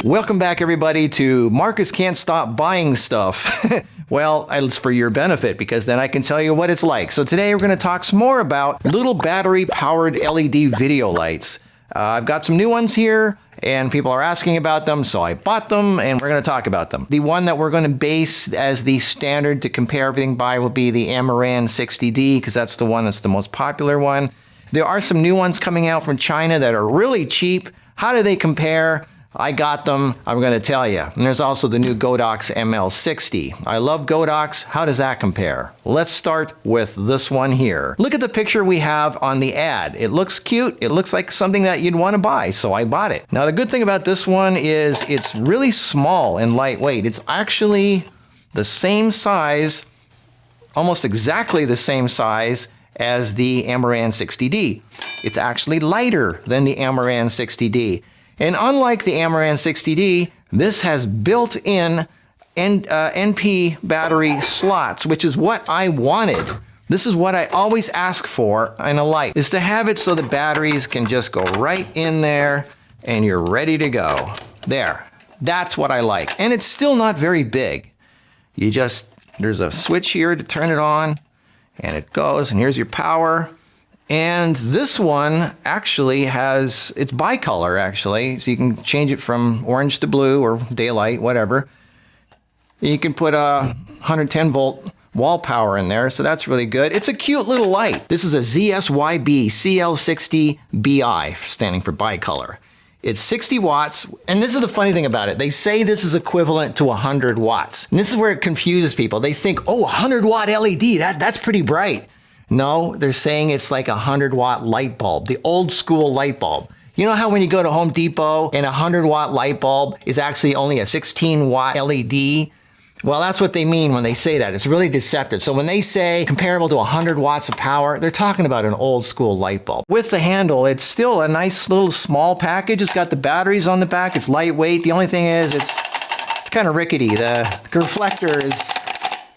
Welcome back, everybody, to Marcus Can't Stop Buying Stuff. Well, it's for your benefit because then I can tell you what it's like. So today we're going to talk some more about little battery-powered LED video lights. I've got some new ones here, and people are asking about them, so I bought them, and we're going to talk about them. The one that we're going to base as the standard to compare everything by will be the Amaran 60D, because that's the one that's the most popular one. There are some new ones coming out from China that are really cheap. How do they compare? I got them, I'm going to tell you. And there's also the new Godox ML60. I love Godox. How does that compare? Let's start with this one here. Look at the picture we have on the ad. It looks cute. It looks like something that you'd want to buy, so I bought it. Now, the good thing about this one is it's really small and lightweight. It's actually the same size, almost exactly the same size as the Amaran 60D. It's actually lighter than the Amaran 60D. And unlike the Amaran 60D, this has built-in NP battery slots, which is what I wanted. This is what I always ask for in a light, is to have it so the batteries can just go right in there and you're ready to go. There, that's what I like. And it's still not very big. There's a switch here to turn it on and it goes, and here's your power. And this one actually it's bicolor actually, so you can change it from orange to blue or daylight, whatever. You can put a 110 volt wall power in there, so that's really good. It's a cute little light. This is a ZSYB CL60bi, standing for bicolor. It's 60 watts, and this is the funny thing about it. They say this is equivalent to 100 watts. And this is where it confuses people. They think, oh, 100 watt LED, that's pretty bright. No, they're saying it's like a 100 watt light bulb, the old school light bulb. You know how when you go to Home Depot and a 100 watt light bulb is actually only a 16 watt LED? Well, that's what they mean when they say that. It's really deceptive. So when they say comparable to 100 watts of power, they're talking about an old school light bulb. With the handle, it's still a nice little small package. It's got the batteries on the back. It's lightweight. The only thing is it's kind of rickety. The reflector is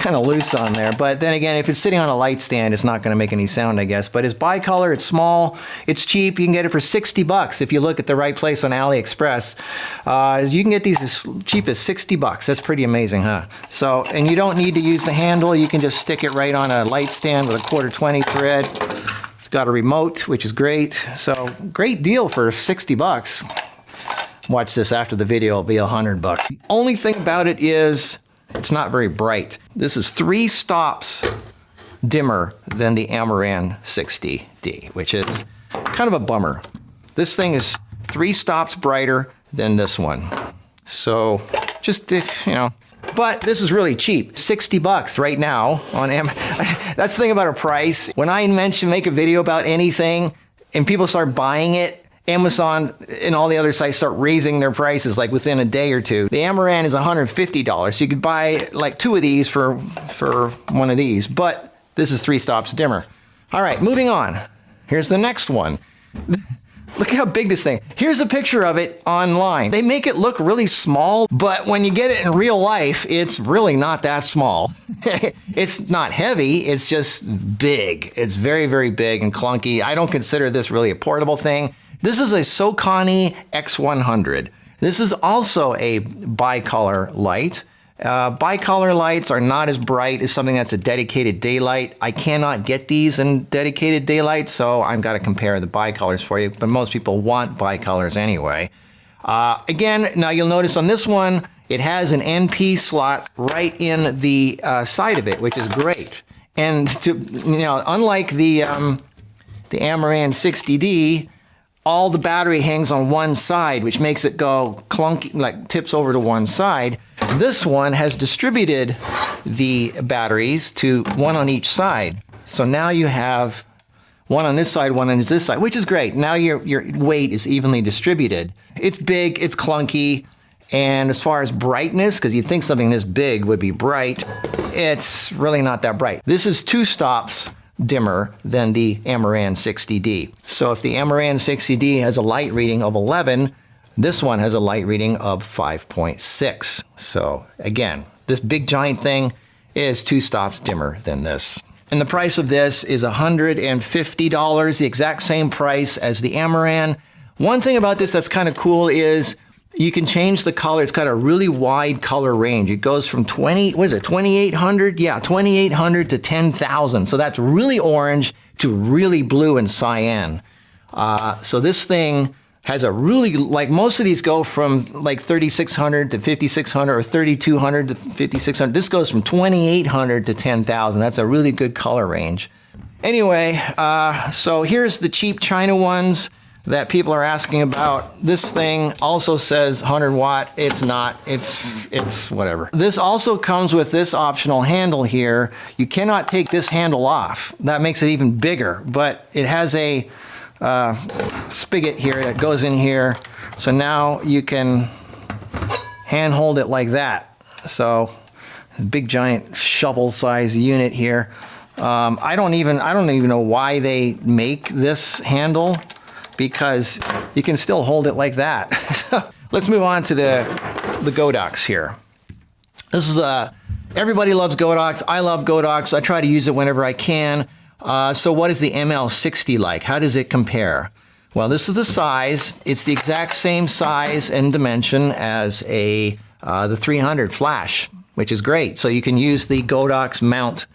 kind of loose on there, but then again, if it's sitting on a light stand, it's not going to make any sound, I guess. But it's bicolor, it's small, it's cheap. You can get it for 60 bucks if you look at the right place on AliExpress. You can get these as cheap as 60 bucks. That's pretty amazing, huh? So, and you don't need to use the handle. You can just stick it right on a light stand with a 1/4-20 thread. It's got a remote, which is great. So, great deal for 60 bucks. Watch this after the video, it'll be 100 bucks. The only thing about it is it's not very bright. This is 3 stops dimmer than the Amaran 60D, which is kind of a bummer. This thing is 3 stops brighter than this one. So just, but this is really cheap. 60 bucks right now on Amazon. That's the thing about a price. When I make a video about anything and people start buying it, Amazon and all the other sites start raising their prices like within a day or two. The Amaran is $150, so you could buy like 2 of these for one of these, but this is 3 stops dimmer. All right, moving on. Here's the next one. Look at how big this thing. Here's a picture of it online. They make it look really small, but when you get it in real life, it's really not that small. It's not heavy, it's just big. It's very, very big and clunky. I don't consider this really a portable thing. This is a Socani X100. This is also a bicolor light. Bicolor lights are not as bright as something that's a dedicated daylight. I cannot get these in dedicated daylight, so I've got to compare the bicolors for you, but most people want bicolors anyway. Again, now you'll notice on this one, it has an NP slot right in the side of it, which is great. And unlike the Amaran 60D, all the battery hangs on one side, which makes it go clunky, like tips over to one side. This one has distributed the batteries to one on each side. So now you have one on this side, one on this side, which is great. Now your weight is evenly distributed. It's big, it's clunky, and as far as brightness, because you'd think something this big would be bright, it's really not that bright. This is 2 stops dimmer than the Amaran 60D. So if the Amaran 60D has a light reading of 11, this one has a light reading of 5.6. So again, this big giant thing is 2 stops dimmer than this. And the price of this is $150, the exact same price as the Amaran. One thing about this that's kind of cool is you can change the color. It's got a really wide color range. It goes from 2800? Yeah, 2800 to 10,000. So that's really orange to really blue and cyan. So this thing has a really, like most of these go from like 3600 to 5600 or 3200 to 5600. This goes from 2800 to 10,000. That's a really good color range. Anyway, so here's the cheap China ones that people are asking about. This thing also says 100 watt. It's not. It's whatever. This also comes with this optional handle here. You cannot take this handle off. That makes it even bigger, but it has a spigot here that goes in here. So now you can hand hold it like that. So big giant shovel size unit here. I don't even know why they make this handle, because you can still hold it like that. Let's move on to the Godox here. This is everybody loves Godox. I love Godox. I try to use it whenever I can. So what is the ML60 like? How does it compare? Well, this is the size. It's the exact same size and dimension as the 300 flash, which is great. So you can use the Godox mount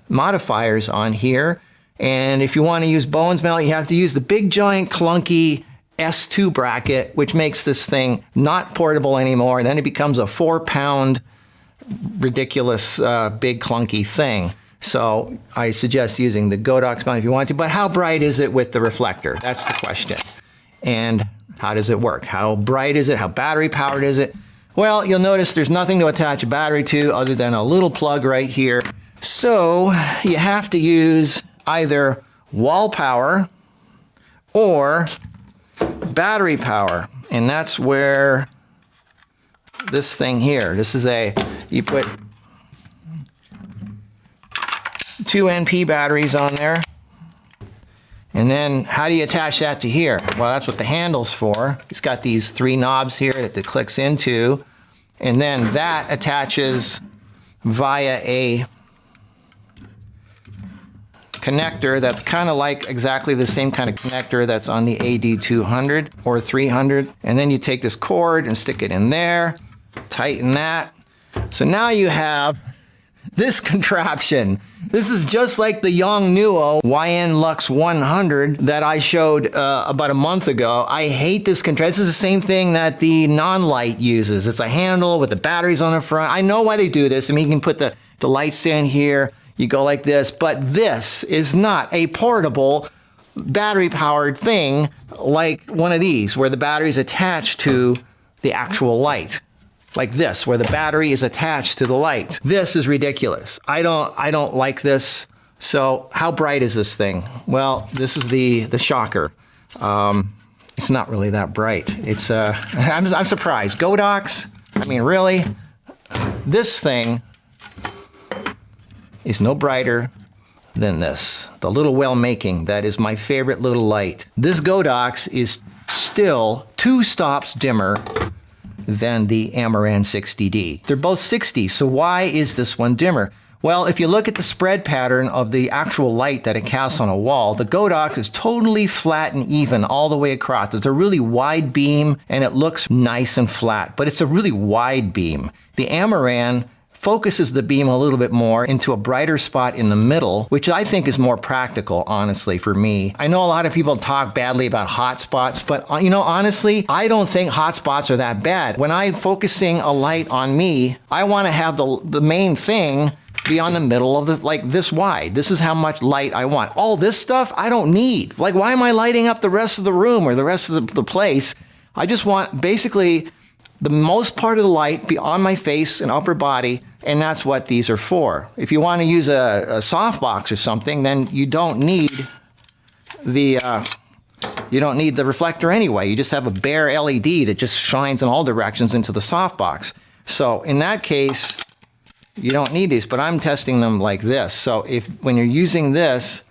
modifiers on here. And if you want to use Bones mount, you have to use the big giant clunky S2 bracket, which makes this thing not portable anymore. And then it becomes a 4-pound ridiculous big clunky thing. So I suggest using the Godox mount if you want to, but how bright is it with the reflector? That's the question. And how does it work? How bright is it? How battery powered is it? Well, you'll notice there's nothing to attach a battery to other than a little plug right here. So you have to use either wall power or battery power. And that's where this thing here, you put 2 NP batteries on there. And then how do you attach that to here? Well, that's what the handle's for. It's got these 3 knobs here that it clicks into. And then that attaches via a connector that's kind of like exactly the same kind of connector that's on the AD200 or 300. And then you take this cord and stick it in there, tighten that. So now you have this contraption. This is just like the Yongnuo YN Lux 100 that I showed about a month ago. I hate this contraption. This is the same thing that the non-light uses. It's a handle with the batteries on the front. I know why they do this. I mean, you can put the lights in here. You go like this, but this is not a portable battery-powered thing like one of these, where the battery is attached to the actual light. Like this, where the battery is attached to the light. This is ridiculous. I don't like this. So how bright is this thing? Well, this is the shocker. It's not really that bright. It's I'm surprised. Godox, I mean, really? This thing is no brighter than this. The little Wellmaking, that is my favorite little light. This Godox is still 2 stops dimmer than the Amaran 60D. They're both 60, so why is this one dimmer? Well, if you look at the spread pattern of the actual light that it casts on a wall, the Godox is totally flat and even all the way across. It's a really wide beam and it looks nice and flat, but it's a really wide beam. The Amaran focuses the beam a little bit more into a brighter spot in the middle, which I think is more practical, honestly, for me. I know a lot of people talk badly about hot spots, but you know, honestly, I don't think hot spots are that bad. When I'm focusing a light on me, I want to have the main thing be on the middle of the, like this wide. This is how much light I want. All this stuff I don't need. Like, why am I lighting up the rest of the room or the rest of the place? I just want basically the most part of the light be on my face and upper body, and that's what these are for. If you want to use a softbox or something, then you don't need the reflector anyway. You just have a bare LED that just shines in all directions into the softbox. So in that case, you don't need these, but I'm testing them like this. So when you're using this,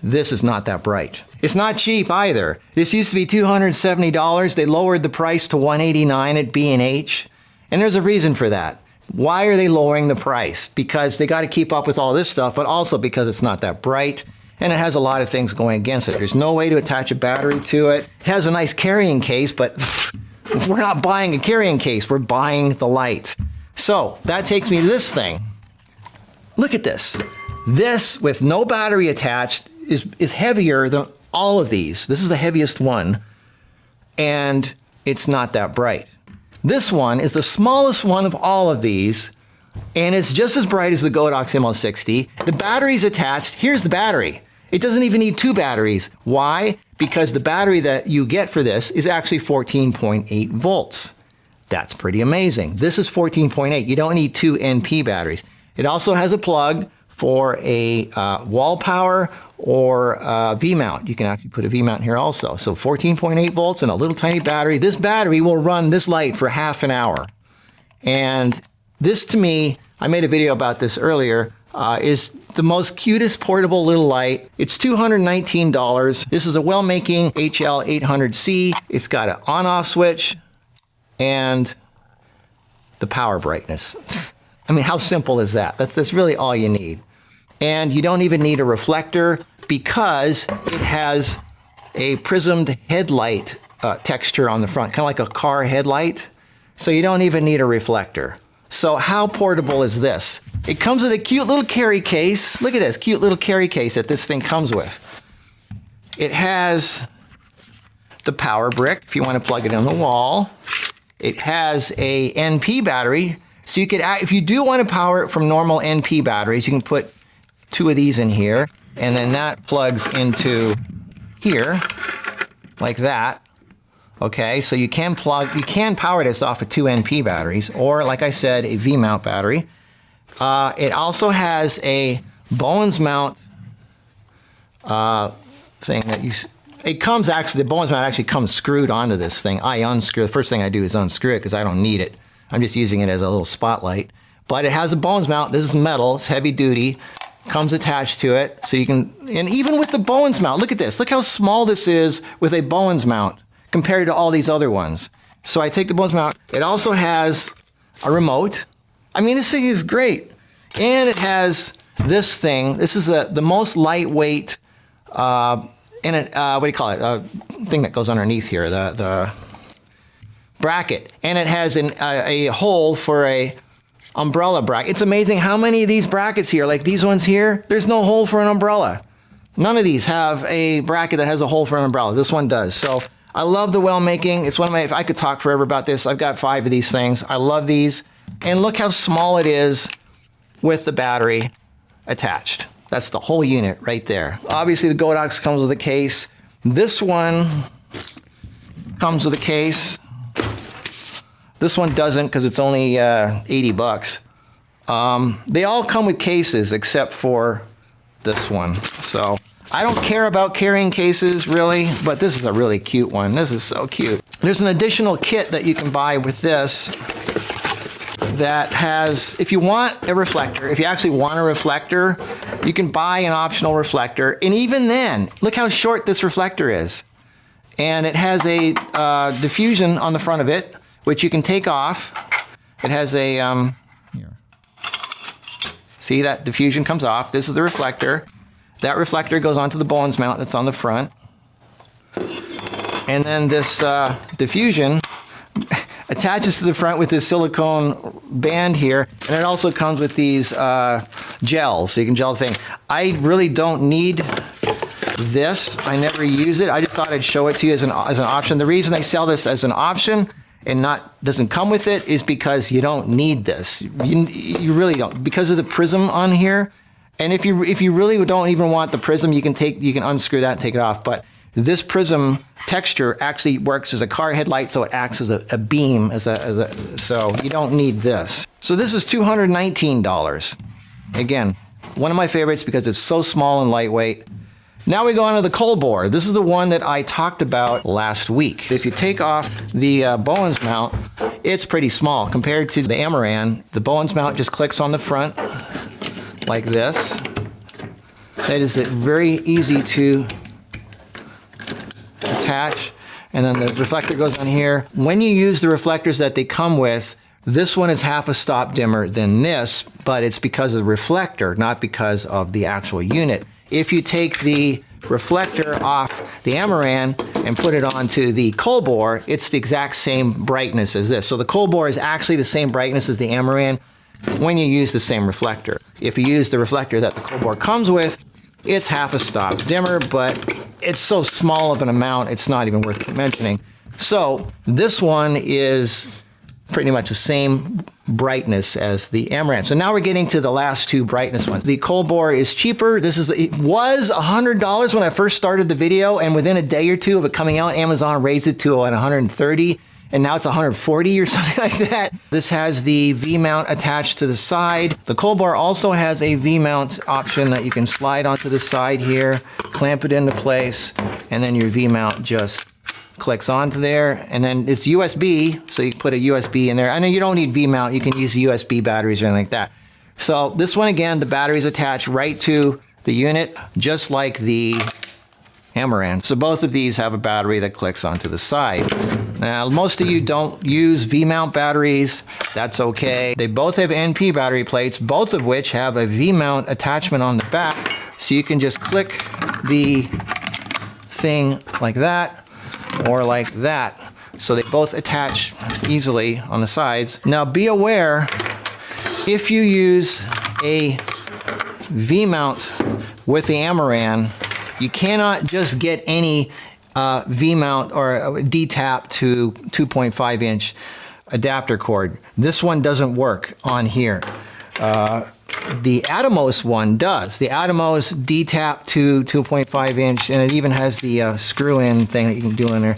this is not that bright. It's not cheap either. This used to be $270. They lowered the price to $189 at B&H. And there's a reason for that. Why are they lowering the price? Because they got to keep up with all this stuff, but also because it's not that bright. And it has a lot of things going against it. There's no way to attach a battery to it. It has a nice carrying case, but we're not buying a carrying case. We're buying the light. So that takes me to this thing. Look at this. This, with no battery attached, is heavier than all of these. This is the heaviest one, and it's not that bright. This one is the smallest one of all of these, and it's just as bright as the Godox ML60. The battery's attached. Here's the battery. It doesn't even need two batteries. Why? Because the battery that you get for this is actually 14.8 volts. That's pretty amazing. This is 14.8. You don't need two NP batteries. It also has a plug for a wall power or a V-mount. You can actually put a V-mount here also. So 14.8 volts and a little tiny battery. This battery will run this light for half an hour. And this, to me, I made a video about this earlier, is the most cutest portable little light. It's $219. This is a Wellmaking HL800C. It's got an on-off switch and the power brightness. I mean, how simple is that? That's really all you need. And you don't even need a reflector because it has a prismed headlight texture on the front, kind of like a car headlight. So you don't even need a reflector. So how portable is this? It comes with a cute little carry case. Look at this cute little carry case that this thing comes with. It has the power brick if you want to plug it in the wall. It has a NP battery. So you could, if you do want to power it from normal NP batteries, you can put two of these in here, and then that plugs into here, like that. Okay, so you can power this off of two NP batteries, or like I said, a V-mount battery. It also has a Bowens mount thing that it comes actually, the Bowens mount actually comes screwed onto this thing. I unscrew, the first thing I do is unscrew it because I don't need it. I'm just using it as a little spotlight. But it has a Bowens mount. This is metal, it's heavy duty, comes attached to it. So you can, and even with the Bowens mount, look at this. Look how small this is with a Bowens mount compared to all these other ones. So I take the Bowens mount. It also has a remote. I mean, this thing is great. And it has this thing. This is the most lightweight, what do you call it? Thing that goes underneath here, the bracket. And it has a hole for a umbrella bracket. It's amazing how many of these brackets here, like these ones here, there's no hole for an umbrella. None of these have a bracket that has a hole for an umbrella. This one does. So I love the Wellmaking. It's one of my, if I could talk forever about this, I've got 5 of these things. I love these. And look how small it is with the battery attached. That's the whole unit right there. Obviously the Godox comes with a case. This one comes with a case. This one doesn't because it's only 80 bucks. They all come with cases except for this one. So I don't care about carrying cases really, but this is a really cute one. This is so cute. There's an additional kit that you can buy with this that has, if you want a reflector, if you actually want a reflector, you can buy an optional reflector. And even then, look how short this reflector is. And it has a diffusion on the front of it, which you can take off. It has a, here. See, that diffusion comes off. This is the reflector. That reflector goes onto the Bowens mount that's on the front. And then this diffusion attaches to the front with this silicone band here. And it also comes with these gels, so you can gel the thing. I really don't need this. I never use it. I just thought I'd show it to you as an option. The reason I sell this as an option and doesn't come with it is because you don't need this. You really don't, because of the prism on here. And if you really don't even want the prism, you can unscrew that and take it off. But this prism texture actually works as a car headlight, so it acts as a beam, so you don't need this. So this is $219. Again, one of my favorites because it's so small and lightweight. Now we go on to the Colbor. This is the one that I talked about last week. If you take off the Bowens mount, it's pretty small compared to the Amaran. The Bowens mount just clicks on the front like this. That is very easy to attach, and then the reflector goes on here. When you use the reflectors that they come with, this one is half a stop dimmer than this, but it's because of the reflector, not because of the actual unit. If you take the reflector off the Amaran and put it onto the Colbor, it's the exact same brightness as this. So the Colbor is actually the same brightness as the Amaran when you use the same reflector. If you use the reflector that the Colbor comes with, it's half a stop dimmer, but it's so small of an amount, it's not even worth mentioning. So this one is pretty much the same brightness as the Amaran. So now we're getting to the last two brightness ones. The Colbor is cheaper. It was $100 when I first started the video, and within a day or two of it coming out, Amazon raised it to $130, and now it's $140 or something like that. This has the V-mount attached to the side. The Colbor also has a V-mount option that you can slide onto the side here, clamp it into place, and then your V-mount just clicks onto there, and then it's USB, so you can put a USB in there. I know you don't need V-mount, you can use USB batteries or anything like that. So this one, again, the battery's attached right to the unit, just like the Amaran. So both of these have a battery that clicks onto the side. Now, most of you don't use V-mount batteries. That's okay. They both have NP battery plates, both of which have a V-mount attachment on the back, so you can just click the thing like that, or like that. So they both attach easily on the sides. Now be aware, if you use a V-mount with the Amaran, you cannot just get any V-mount or D-tap to 2.5 inch adapter cord. This one doesn't work on here. The Atomos one does. The Atomos D-tap to 2.5 inch, and it even has the screw-in thing that you can do in there.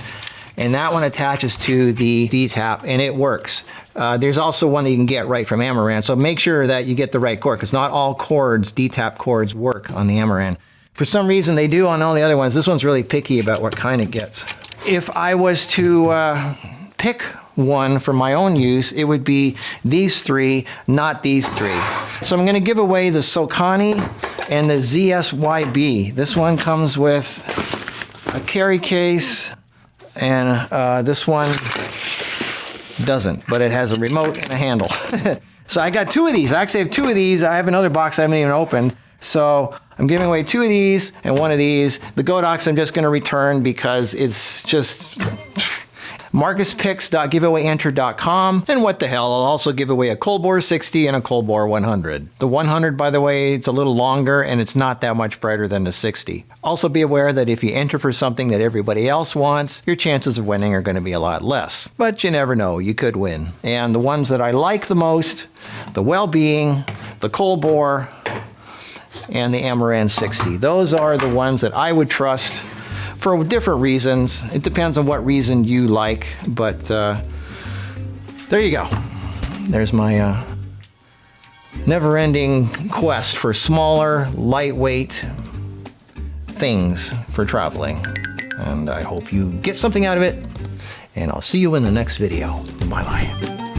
And that one attaches to the D-tap, and it works. There's also one that you can get right from Amaran, so make sure that you get the right cord, because not all cords, D-tap cords, work on the Amaran. For some reason they do on all the other ones. This one's really picky about what kind it gets. If I was to pick one for my own use, it would be these three, not these three. So I'm going to give away the Sokani and the ZSYB. This one comes with a carry case, and this one doesn't, but it has a remote and a handle. So I got two of these. I actually have two of these. I have another box I haven't even opened. So I'm giving away two of these and one of these. The Godox I'm just going to return because it's just marcuspicks.giveawayenter.com, and what the hell, I'll also give away a Colbor 60 and a Colbor 100. The 100, by the way, it's a little longer and it's not that much brighter than the 60. Also be aware that if you enter for something that everybody else wants, your chances of winning are going to be a lot less. But you never know, you could win. And the ones that I like the most, the Wellbeing, the Colbor, and the Amaran 60. Those are the ones that I would trust for different reasons. It depends on what reason you like, but there you go. There's my never-ending quest for smaller, lightweight things for traveling. And I hope you get something out of it, and I'll see you in the next video. Bye-bye.